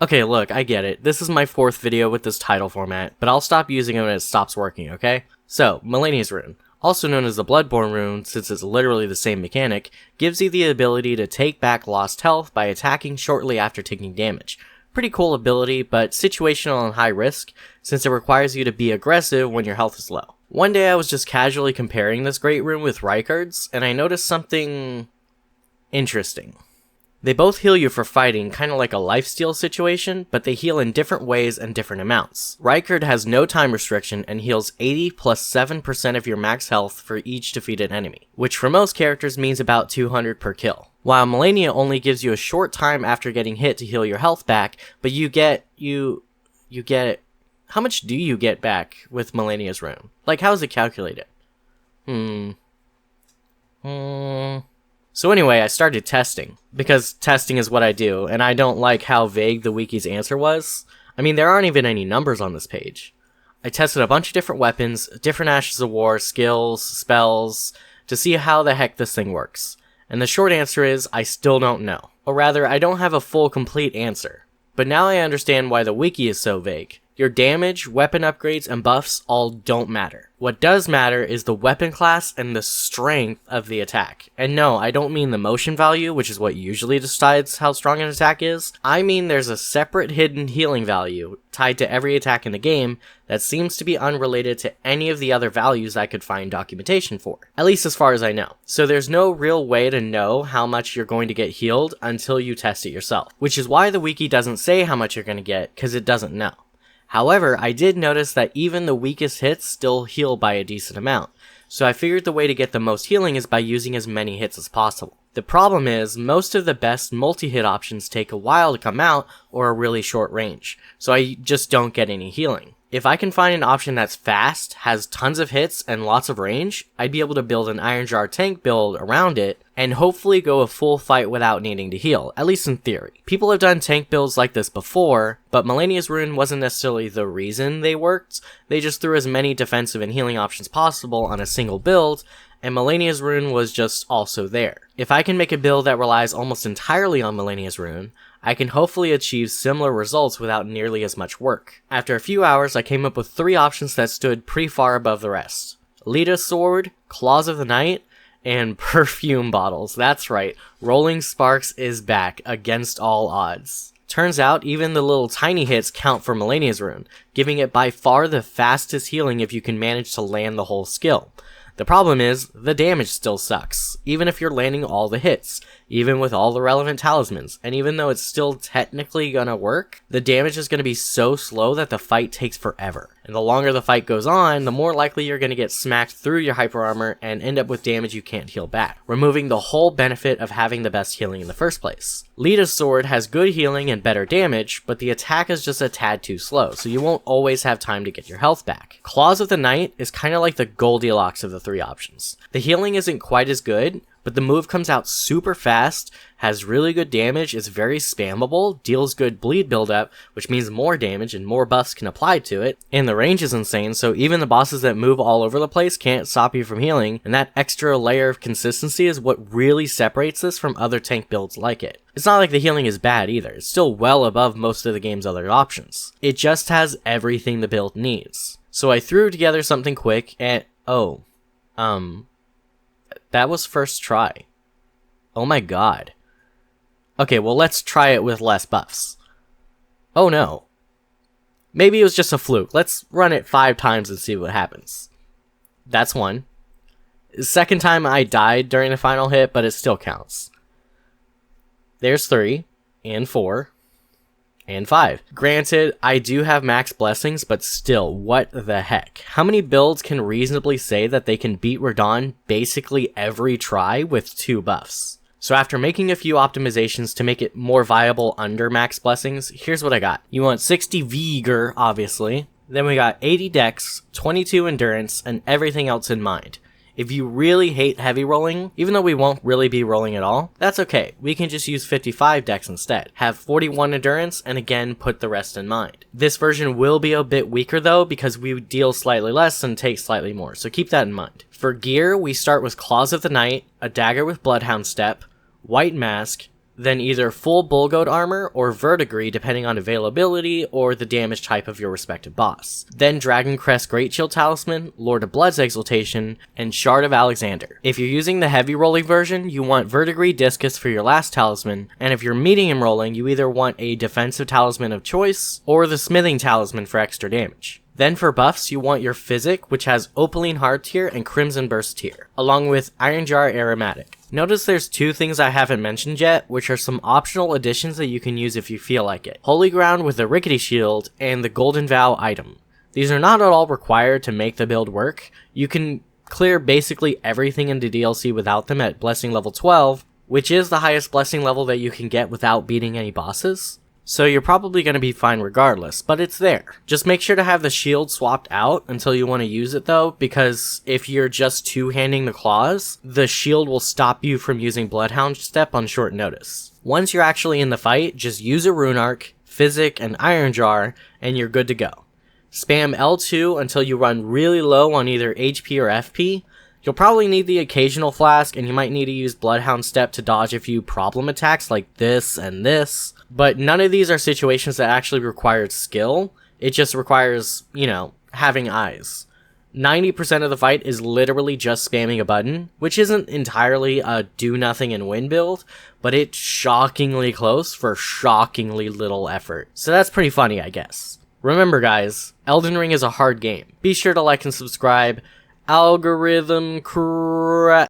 Okay, look, I get it. This is my 4th video with this title format, but I'll stop using it when it stops working, okay? So, Malenia's Rune, also known as the Bloodborne Rune since it's literally the same mechanic, gives you the ability to take back lost health by attacking shortly after taking damage. Pretty cool ability, but situational and high risk, since it requires you to be aggressive when your health is low. One day I was just casually comparing this great rune with Rykard's, and I noticed something interesting. They both heal you for fighting, kinda like a lifesteal situation, but they heal in different ways and different amounts. Rykard has no time restriction and heals 80 plus 7% of your max health for each defeated enemy, which for most characters means about 200 per kill. While Malenia only gives you a short time after getting hit to heal your health back, but you get... How much do you get back with Malenia's Rune? Like, how is it calculated? So anyway, I started testing, because testing is what I do, and I don't like how vague the wiki's answer was. I mean, there aren't even any numbers on this page. I tested a bunch of different weapons, different Ashes of War, skills, spells, to see how the heck this thing works. And the short answer is, I still don't know. Or rather, I don't have a full, complete answer. But now I understand why the wiki is so vague. Your damage, weapon upgrades, and buffs all don't matter. What does matter is the weapon class and the strength of the attack. And no, I don't mean the motion value, which is what usually decides how strong an attack is. I mean there's a separate hidden healing value tied to every attack in the game that seems to be unrelated to any of the other values I could find documentation for. At least as far as I know. So there's no real way to know how much you're going to get healed until you test it yourself. Which is why the wiki doesn't say how much you're going to get, because it doesn't know. However, I did notice that even the weakest hits still heal by a decent amount, so I figured the way to get the most healing is by using as many hits as possible. The problem is, most of the best multi-hit options take a while to come out or a really short range, so I just don't get any healing. If I can find an option that's fast, has tons of hits, and lots of range, I'd be able to build an Iron Jar tank build around it, and hopefully go a full fight without needing to heal, at least in theory. People have done tank builds like this before, but Malenia's Rune wasn't necessarily the reason they worked. They just threw as many defensive and healing options possible on a single build, and Malenia's Rune was just also there. If I can make a build that relies almost entirely on Malenia's Rune, I can hopefully achieve similar results without nearly as much work. After a few hours, I came up with 3 options that stood pretty far above the rest. Lita's Sword, Claws of the Night, and Perfume Bottles. That's right, Rolling Sparks is back, against all odds. Turns out, even the little tiny hits count for Malenia's Rune, giving it by far the fastest healing if you can manage to land the whole skill. The problem is, the damage still sucks, even if you're landing all the hits, even with all the relevant talismans, and even though it's still technically gonna work, the damage is gonna be so slow that the fight takes forever. And the longer the fight goes on, the more likely you're gonna get smacked through your hyper armor and end up with damage you can't heal back, removing the whole benefit of having the best healing in the first place. Lita's Sword has good healing and better damage, but the attack is just a tad too slow, so you won't always have time to get your health back. Claws of the Night is kinda like the Goldilocks of the 3 options. The healing isn't quite as good, but the move comes out super fast, has really good damage, is very spammable, deals good bleed buildup, which means more damage and more buffs can apply to it, and the range is insane, so even the bosses that move all over the place can't stop you from healing, and that extra layer of consistency is what really separates this from other tank builds like it. It's not like the healing is bad either, it's still well above most of the game's other options. It just has everything the build needs. So I threw together something quick and... that was first try. Oh my god. Okay, well let's try it with less buffs. Oh no. Maybe it was just a fluke. Let's run it 5 times and see what happens. That's 1. The second time I died during the final hit, but it still counts. There's 3, and 4, and 5. Granted, I do have max blessings, but still, what the heck? How many builds can reasonably say that they can beat Radahn basically every try with 2 buffs? So after making a few optimizations to make it more viable under max blessings, here's what I got. You want 60 Vigor, obviously. Then we got 80 Dex, 22 Endurance, and everything else in mind. If you really hate heavy rolling, even though we won't really be rolling at all, that's okay. We can just use 55 Dex instead. Have 41 Endurance, and again, put the rest in mind. This version will be a bit weaker though, because we deal slightly less and take slightly more, so keep that in mind. For gear, we start with Claws of the Night, a dagger with Bloodhound Step, White Mask, then either full Bull Goat armor or verdigris depending on availability or the damage type of your respective boss. Then Dragon Crest Great Shield Talisman, Lord of Blood's Exaltation, and Shard of Alexander. If you're using the heavy rolling version, you want verdigris Discus for your last talisman, and if you're medium rolling, you either want a defensive talisman of choice or the smithing talisman for extra damage. Then for buffs, you want your Physic, which has Opaline Hard Tier and Crimson Burst Tier, along with Iron Jar Aromatic. Notice there's two things I haven't mentioned yet, which are some optional additions that you can use if you feel like it. Holy Ground with the Rickety Shield, and the Golden Vow item. These are not at all required to make the build work. You can clear basically everything in the DLC without them at Blessing level 12, which is the highest Blessing level that you can get without beating any bosses. So you're probably going to be fine regardless, but it's there. Just make sure to have the shield swapped out until you want to use it though, because if you're just two-handing the claws, the shield will stop you from using Bloodhound Step on short notice. Once you're actually in the fight, just use a Rune Arc, Physic, and Iron Jar, and you're good to go. Spam L2 until you run really low on either HP or FP. You'll probably need the occasional flask, and you might need to use Bloodhound Step to dodge a few problem attacks like this and this. But none of these are situations that actually require skill. It just requires, having eyes. 90% of the fight is literally just spamming a button, which isn't entirely a do-nothing and win build, but it's shockingly close for shockingly little effort. So that's pretty funny, I guess. Remember guys, Elden Ring is a hard game. Be sure to like and subscribe. Algorithm crap.